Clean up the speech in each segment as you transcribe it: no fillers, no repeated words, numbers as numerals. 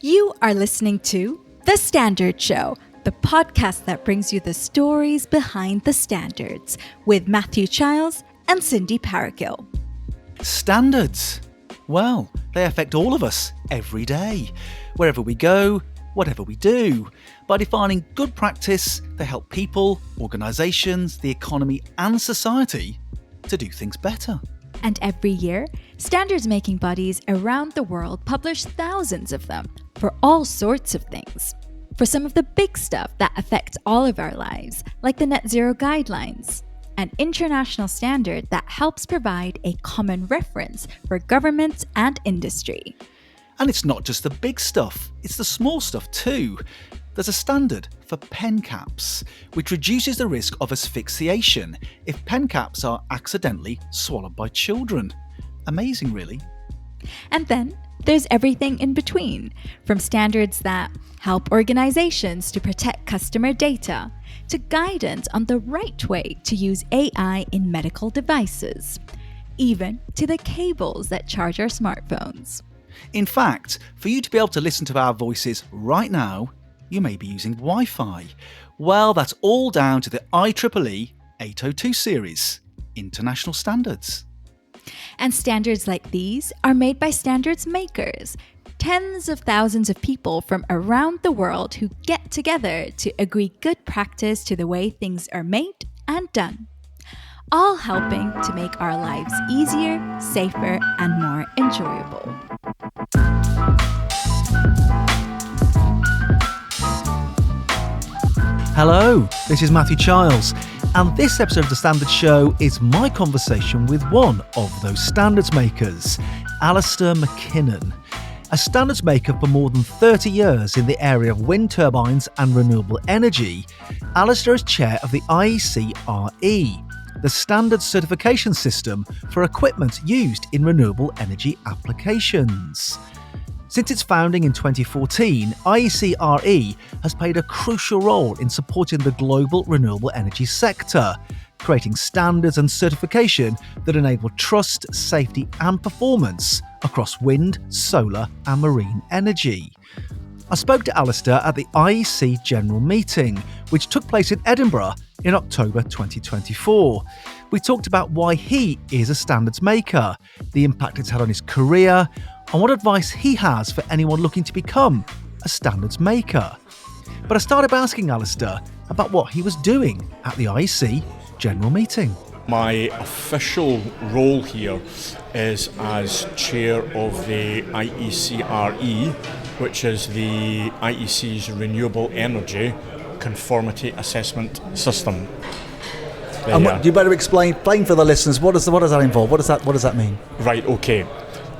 You are listening to The Standard Show, the podcast that brings you the stories behind the standards, with Matthew Childs and Cindy Paragill. Standards. Well, they affect all of us every day, wherever we go, whatever we do. By defining good practice, they help people, organisations, the economy and society to do things better. And every year, standards-making bodies around the world publish thousands of them for all sorts of things. For some of the big stuff that affects all of our lives, like the Net Zero Guidelines, an international standard that helps provide a common reference for governments and industry. And it's not just the big stuff, it's the small stuff too. There's a standard for pen caps, which reduces the risk of asphyxiation if pen caps are accidentally swallowed by children. Amazing, really. And then there's everything in between, from standards that help organizations to protect customer data, to guidance on the right way to use AI in medical devices, even to the cables that charge our smartphones. In fact, for you to be able to listen to our voices right now, you may be using Wi-Fi. Well, that's all down to the IEEE 802 series, international standards. And standards like these are made by standards makers, tens of thousands of people from around the world who get together to agree good practice to the way things are made and done, all helping to make our lives easier, safer, and more enjoyable. Hello, this is Matthew Childs, and this episode of The Standard Show is my conversation with one of those standards makers, Alistair Mackinnon. A standards maker for more than 30 years in the area of wind turbines and renewable energy, Alistair is chair of the IECRE, the standard certification system for equipment used in renewable energy applications. Since its founding in 2014, IECRE has played a crucial role in supporting the global renewable energy sector, creating standards and certification that enable trust, safety and performance across wind, solar and marine energy. I spoke to Alistair at the IEC General Meeting, which took place in Edinburgh in October 2024. We talked about why he is a standards maker, the impact it's had on his career, and what advice he has for anyone looking to become a standards maker. But I started by asking Alistair about what he was doing at the IEC General Meeting. My official role here is as chair of the IECRE, which is the IEC's renewable energy conformity assessment system. You better explain for the listeners, what does that involve? What does that mean? Right, okay.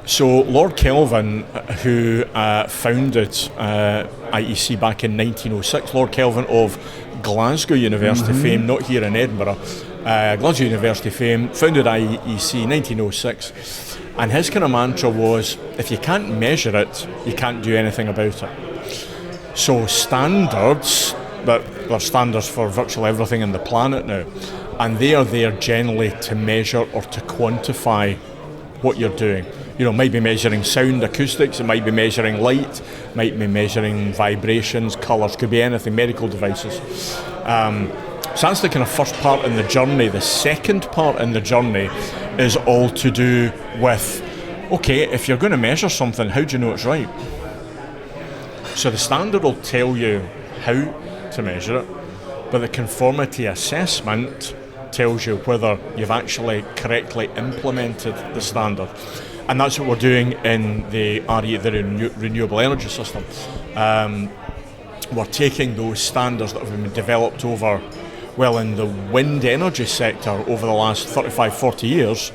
So Lord Kelvin, who founded IEC back in 1906, Lord Kelvin of Glasgow University fame, not here in Edinburgh, Glasgow University fame, founded IEC in 1906, and his kind of mantra was, if you can't measure it, you can't do anything about it. So standards, but they're standards for virtually everything on the planet now, and they are there generally to measure or to quantify what you're doing. You know, it might be measuring sound acoustics, it might be measuring light, might be measuring vibrations, colours, could be anything, medical devices. So that's the kind of first part in the journey. The second part in the journey is all to do with, okay, if you're going to measure something, how do you know it's right? So the standard will tell you how to measure it, but the conformity assessment tells you whether you've actually correctly implemented the standard. And that's what we're doing in the RE, the renewable energy system. We're taking those standards that have been developed in the wind energy sector over the last 35, 40 years,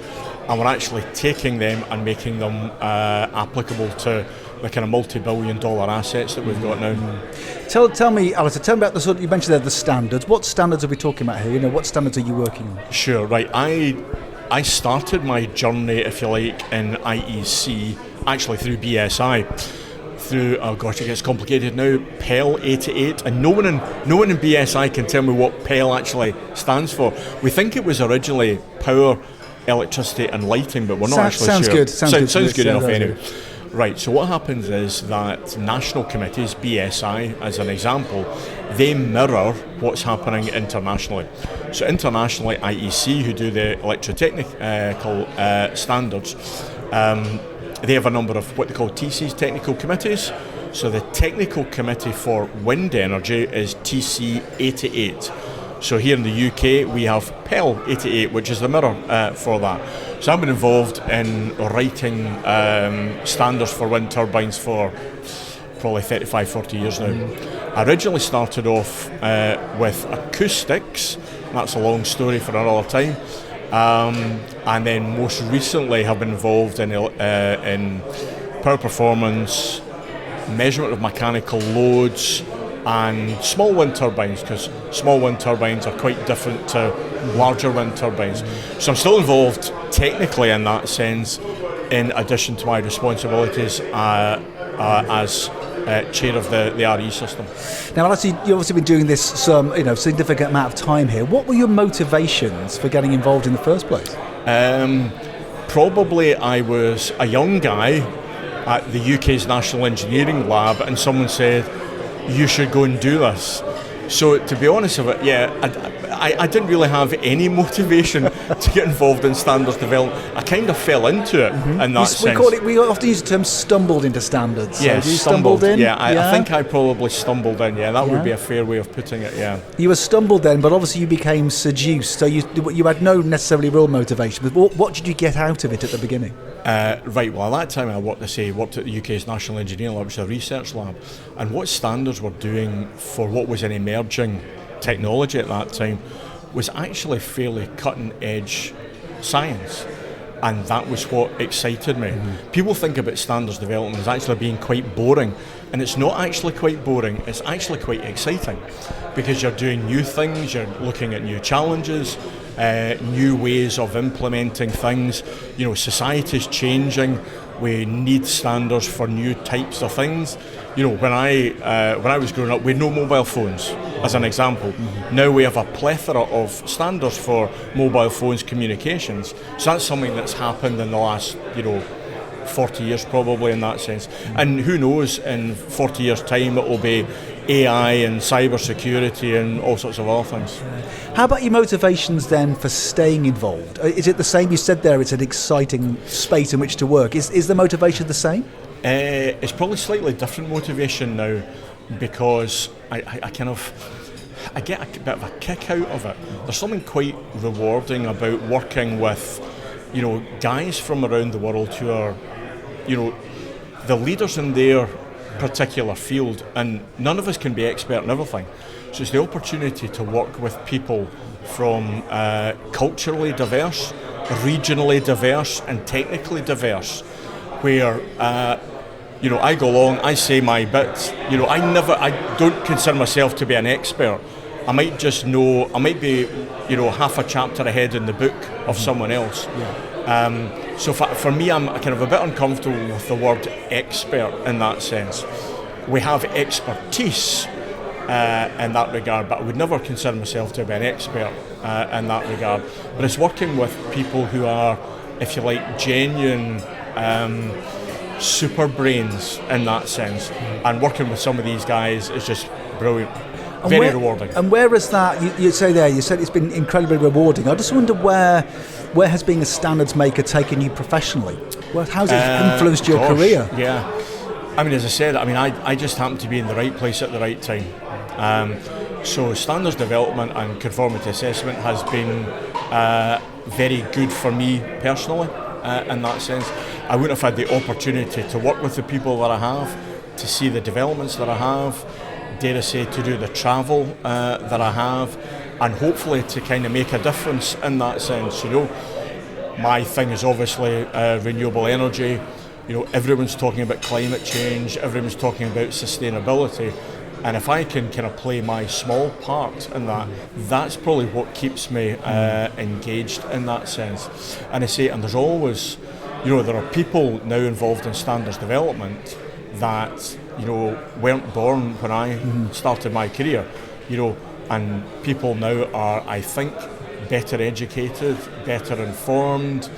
and we're actually taking them and making them applicable to the kind of multi-billion-dollar assets that we've got now. Tell me, Alistair, tell me about you mentioned there the standards. What standards are we talking about here? You know, what standards are you working on? Sure, right. I started my journey, if you like, in IEC, actually through BSI, through, it gets complicated now, PEL 88, and no one in BSI can tell me what PEL actually stands for. We think it was originally power, electricity and lighting, but we're not actually sounds sure. Good. Sounds good enough anyway. Right, so what happens is that national committees, BSI as an example, they mirror what's happening internationally. So internationally, IEC, who do the electrotechnical standards, they have a number of what they call TCs, technical committees. So the technical committee for wind energy is TC 88. So here in the UK, we have PEL 88, which is the mirror for that. So I've been involved in writing standards for wind turbines for probably 35, 40 years now. I originally started off with acoustics. That's a long story for another time. And then most recently have been involved in power performance, measurement of mechanical loads, and small wind turbines, because small wind turbines are quite different to larger wind turbines. So I'm still involved technically in that sense, in addition to my responsibilities as chair of the RE system. Now, Alistair, you've obviously been doing this some significant amount of time here. What were your motivations for getting involved in the first place? Probably I was a young guy at the UK's National Engineering Lab, and someone said, you should go and do this. So to be honest with it, I didn't really have any motivation to get involved in standards development. I kind of fell into it in that sense. We often use the term stumbled into standards. Yeah, so you stumbled in? Yeah, I think I probably stumbled in, that would be a fair way of putting it, You were stumbled then, but obviously you became seduced, so you had no necessarily real motivation. But what did you get out of it at the beginning? Right, well at that time I worked at the UK's National Engineering Lab, which is a research lab, and what standards were doing for what was an emerging technology at that time was actually fairly cutting edge science, and that was what excited me. People think about standards development as actually being quite boring, and it's not actually quite boring, it's actually quite exciting, because you're doing new things, you're looking at new challenges, new ways of implementing things. Society's changing, we need standards for new types of things. When I was growing up, we had no mobile phones, as an example. Now we have a plethora of standards for mobile phones communications. So that's something that's happened in the last, 40 years probably in that sense. And who knows, in 40 years' time it will be AI and cyber security and all sorts of other things. How about your motivations then for staying involved? Is it the same? You said there it's an exciting space in which to work. Is the motivation the same? It's probably slightly different motivation now, because I get a bit of a kick out of it. There's something quite rewarding about working with, guys from around the world who are, the leaders in their particular field, and none of us can be expert in everything. So it's the opportunity to work with people from culturally diverse, regionally diverse, and technically diverse, where I go along, I say my bit. I don't consider myself to be an expert. I might just know, I might be, half a chapter ahead in the book of someone else. So for me, I'm kind of a bit uncomfortable with the word expert in that sense. We have expertise in that regard, but I would never consider myself to be an expert in that regard. But it's working with people who are, if you like, genuine super brains in that sense, and working with some of these guys is just brilliant. Very rewarding. And where is that? You said it's been incredibly rewarding. I just wonder where has being a standards maker taken you professionally? How's it influenced your career? Yeah, as I said, I just happened to be in the right place at the right time. So standards development and conformity assessment has been very good for me personally in that sense. I wouldn't have had the opportunity to work with the people that I have, to see the developments that I have, dare I say, to do the travel that I have, and hopefully to kind of make a difference in that sense. My thing is obviously renewable energy. Everyone's talking about climate change, everyone's talking about sustainability, and if I can kind of play my small part in that, that's probably what keeps me engaged in that sense. And there's always, there are people now involved in standards development that weren't born when I started my career, and people now are, I think, better educated, better informed.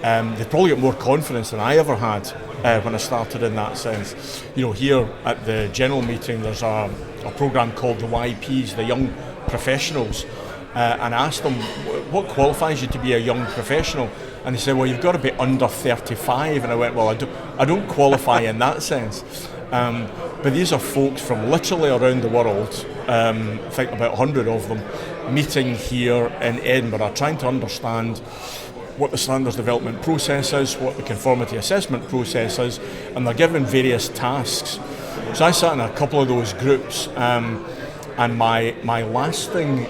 They've probably got more confidence than I ever had when I started in that sense. Here at the general meeting there's a programme called the YPs, the Young Professionals, and I asked them, what qualifies you to be a young professional? And they said, well, you've got to be under 35. And I went, well, I don't qualify in that sense. But these are folks from literally around the world, I think about 100 of them, meeting here in Edinburgh, trying to understand what the standards development process is, what the conformity assessment process is, and they're given various tasks. So I sat in a couple of those groups, and my lasting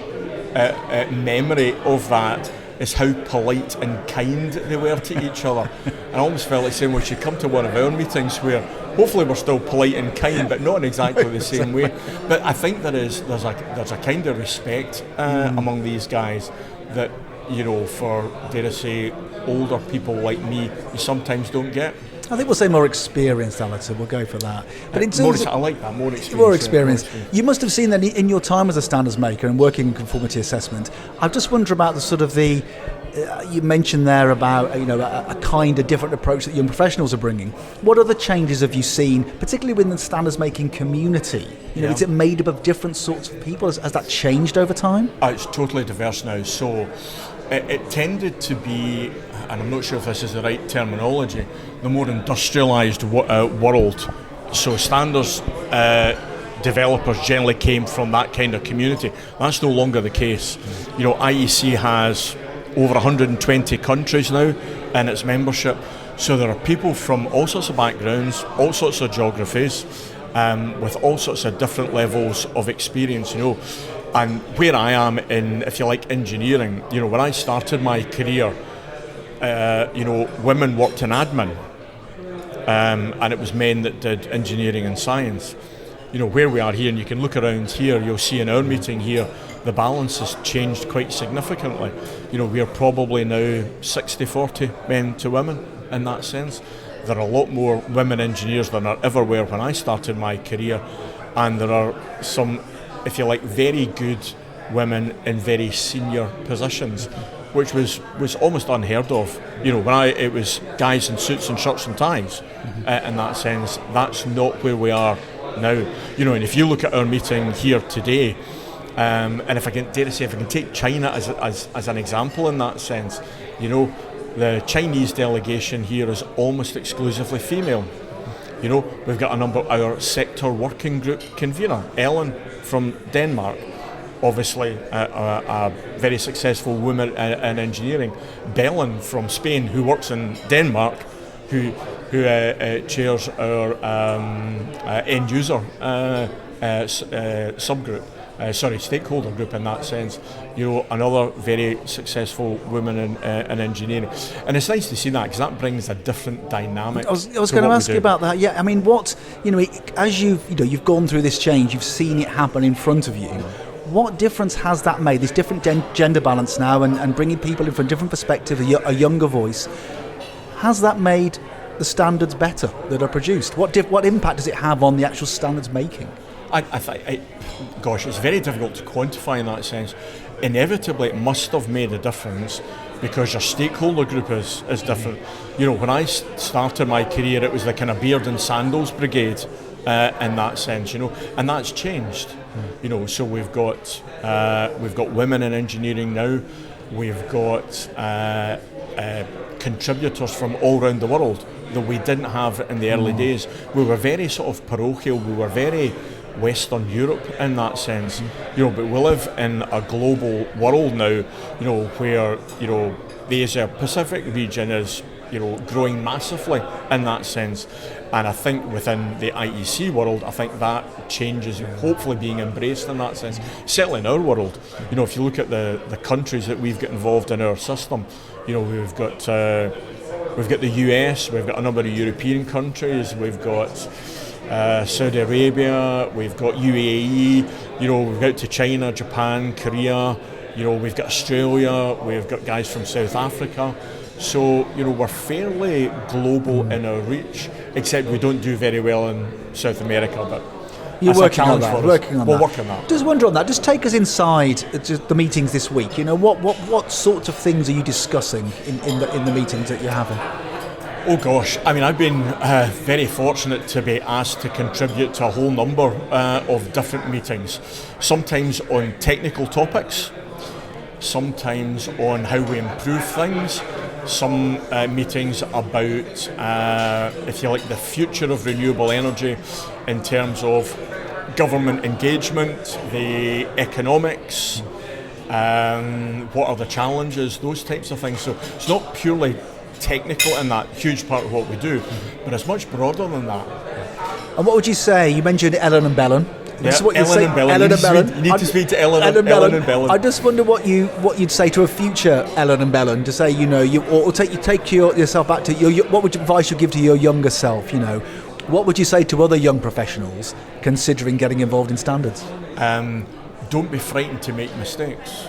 memory of that is how polite and kind they were to each other. And I almost felt like saying we should come to one of our meetings where hopefully we're still polite and kind, but not in exactly the same way. But I think there's a kind of respect among these guys that, for, dare I say, older people like me, you sometimes don't get. I think we'll say more experienced, Alistair. We'll go for that. But in terms I like that, more experience. More experience. You must have seen that in your time as a standards maker and working in conformity assessment. I just wonder about the sort of you mentioned there about a kind of different approach that young professionals are bringing. What other changes have you seen, particularly within the standards making community? Is it made up of different sorts of people? Has that changed over time? It's totally diverse now. So it tended to be, and I'm not sure if this is the right terminology, the more industrialised world. So standards developers generally came from that kind of community. That's no longer the case. IEC has over 120 countries now in its membership. So there are people from all sorts of backgrounds, all sorts of geographies, with all sorts of different levels of experience, And where I am in, if you like, engineering, when I started my career, women worked in admin, and it was men that did engineering and science. Where we are here, and you can look around here, you'll see in our meeting here, the balance has changed quite significantly. We are probably now 60-40 men to women in that sense. There are a lot more women engineers than there ever were when I started my career, and there are some, if you like, very good women in very senior positions, which was almost unheard of. It was guys in suits and shirts and ties. In that sense, that's not where we are now. And if you look at our meeting here today, and if I can take China as an example in that sense, the Chinese delegation here is almost exclusively female. We've got our sector working group convener, Ellen from Denmark, obviously a very successful woman in engineering. Belen from Spain, who works in Denmark, who chairs our end user subgroup. Stakeholder group in that sense. Another very successful woman in engineering, and it's nice to see that because that brings a different dynamic. I was going to ask you about that. Yeah, I mean, as you've gone through this change, you've seen it happen in front of you. What difference has that made? This different gender balance now, and bringing people in from a different perspective, a younger voice. Has that made the standards better that are produced? What impact does it have on the actual standards making? It's very difficult to quantify in that sense. Inevitably, it must have made a difference because your stakeholder group is different. When I started my career, it was the kind of beard and sandals brigade in that sense, and that's changed. So we've got women in engineering now. We've got contributors from all around the world that we didn't have in the early days. We were very sort of parochial. We were very Western Europe in that sense, but we live in a global world now, where the Asia Pacific region is growing massively in that sense, and I think within the IEC world, I think that change is hopefully being embraced in that sense. Certainly in our world, if you look at the countries that we've got involved in our system, we've got the US, we've got a number of European countries, we've got Saudi Arabia, we've got UAE, we've got to China, Japan, Korea, we've got Australia, we've got guys from South Africa. So, we're fairly global in our reach, except we don't do very well in South America, but you're working on that. We'll work on that. Just wonder on that. Just take us inside the meetings this week. What sorts of things are you discussing in the meetings that you're having? Oh gosh, I mean, I've been very fortunate to be asked to contribute to a whole number of different meetings, sometimes on technical topics, sometimes on how we improve things, some meetings about, if you like, the future of renewable energy in terms of government engagement, the economics, what are the challenges, those types of things. So it's not purely technical in that huge part of what we do, but it's much broader than that. And what would you say? You mentioned Ellen and Bellon. Yeah, Ellen and Bellon. You need to speak to Ellen and Bellon. I just wonder what you'd say to a future Ellen and Bellon, to say, or take yourself back to what would advice you give to your younger self? What would you say to other young professionals considering getting involved in standards? Don't be frightened to make mistakes.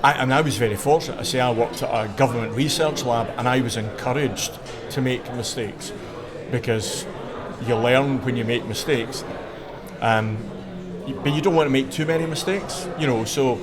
I was very fortunate. I say I worked at a government research lab, and I was encouraged to make mistakes because you learn when you make mistakes. But you don't want to make too many mistakes, so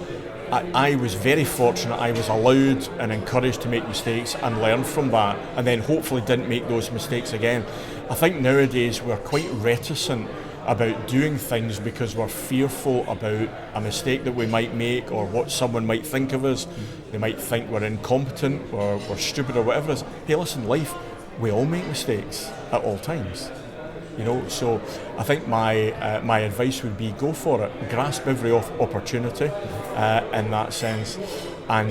I was very fortunate. I was allowed and encouraged to make mistakes and learn from that, and then hopefully didn't make those mistakes again. I think nowadays we're quite reticent about doing things because we're fearful about a mistake that we might make or what someone might think of us. They might think we're incompetent or we're stupid or whatever it is. Hey, listen, life, we all make mistakes at all times. So I think my advice would be go for it, grasp every opportunity in that sense, and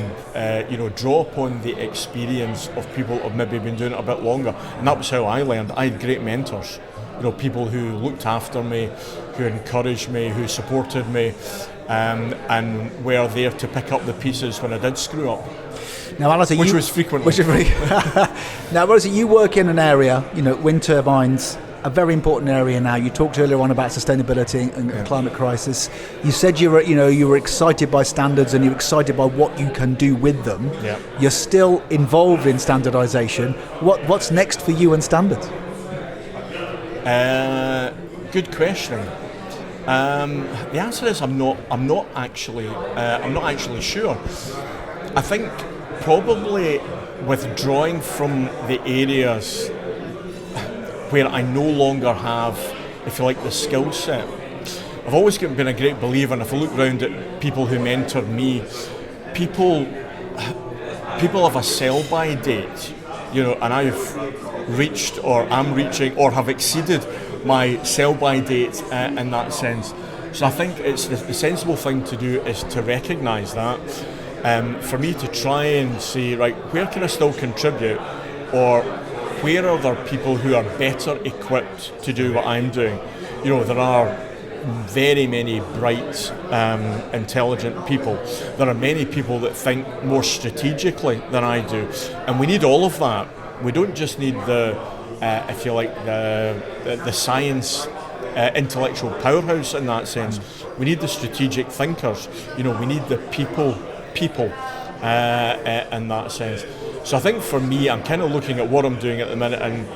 draw upon the experience of people who have maybe been doing it a bit longer. And that was how I learned. I had great mentors, people who looked after me, who encouraged me, who supported me, and were there to pick up the pieces when I did screw up. Now, Alistair, which was frequently. Now, Alistair, you work in an area, wind turbines, a very important area now. You talked earlier on about sustainability and climate crisis. You said you were excited by standards and you're excited by what you can do with them. Yeah. You're still involved in standardisation. What's next for you and standards? Good question. The answer is I'm not actually sure. I think probably withdrawing from the areas where I no longer have, if you like, the skill set. I've always been a great believer, and if I look around at people who mentored me, people have a sell-by date, and I've reached or am reaching or have exceeded my sell-by date in that sense. So I think it's the sensible thing to do is to recognise that. For me to try and say, right, where can I still contribute, or where are there people who are better equipped to do what I'm doing? There are very many bright, intelligent people. There are many people that think more strategically than I do, and we need all of that. We don't just need the science, intellectual powerhouse in that sense. We need the strategic thinkers. We need the people in that sense. So I think for me, I'm kind of looking at what I'm doing at the minute, and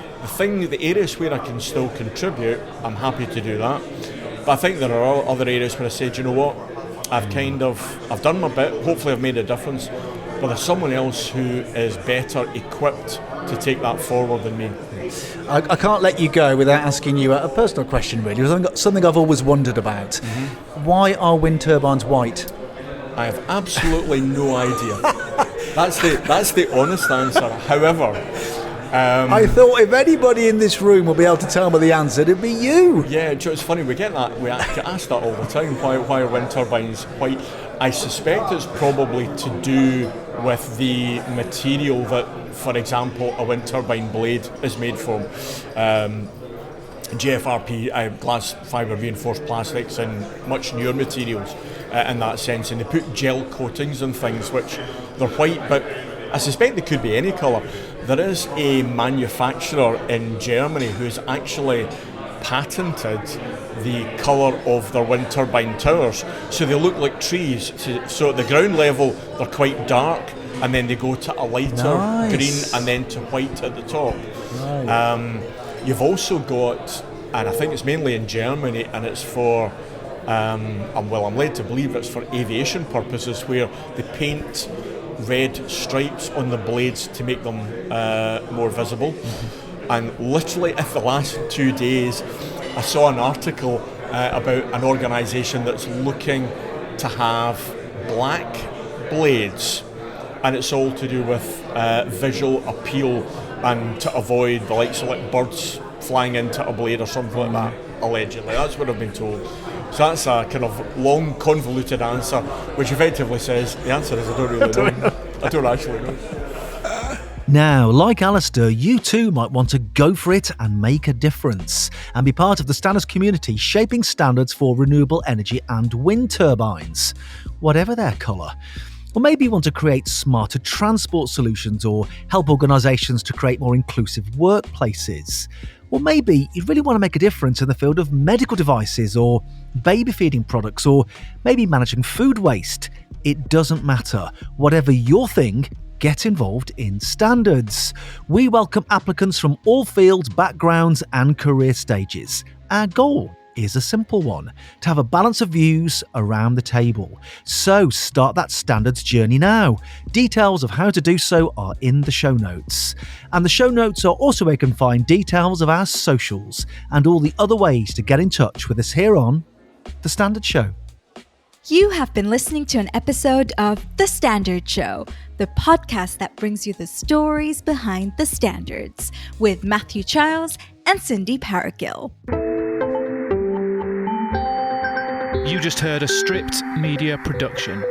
the areas where I can still contribute, I'm happy to do that. But I think there are other areas where I say, do you know what, I've done my bit, hopefully I've made a difference, but there's someone else who is better equipped to take that forward than me. I can't let you go without asking you a personal question, really. Something I've always wondered about. Mm-hmm. Why are wind turbines white? I have absolutely no idea. That's the honest answer. However, I thought if anybody in this room will be able to tell me the answer, it'd be you. Yeah, it's funny. We get asked that all the time. Why are wind turbines white? I suspect it's probably to do with the material that, for example, a wind turbine blade is made from. GFRP, glass fibre reinforced plastics, and much newer materials in that sense, and they put gel coatings and things which they're white, but I suspect they could be any colour. There is a manufacturer in Germany who's actually patented the colour of their wind turbine towers, so they look like trees. So at the ground level they're quite dark, and then they go to a lighter green and then to white at the top. You've also got, and I think it's mainly in Germany, and it's for, I'm led to believe it's for aviation purposes, where they paint red stripes on the blades to make them more visible. And literally, in the last 2 days, I saw an article about an organisation that's looking to have black blades, and it's all to do with visual appeal and to avoid the likes of like birds flying into a blade or something like that, allegedly. That's what I've been told. So that's a kind of long, convoluted answer, which effectively says the answer is I don't really know. I don't actually know. Now, like Alistair, you too might want to go for it and make a difference and be part of the standards community shaping standards for renewable energy and wind turbines, whatever their colour. Or maybe you want to create smarter transport solutions or help organisations to create more inclusive workplaces. Or maybe you really want to make a difference in the field of medical devices or baby feeding products or maybe managing food waste. It doesn't matter. Whatever your thing, get involved in standards. We welcome applicants from all fields, backgrounds and career stages. Our goal is a simple one, to have a balance of views around the table. So start that standards journey now. Details of how to do so are in the show notes. And the show notes are also where you can find details of our socials and all the other ways to get in touch with us here on The Standard Show. You have been listening to an episode of The Standard Show, the podcast that brings you the stories behind the standards, with Matthew Childs and Cindy Paragill. You just heard a Stripped Media production.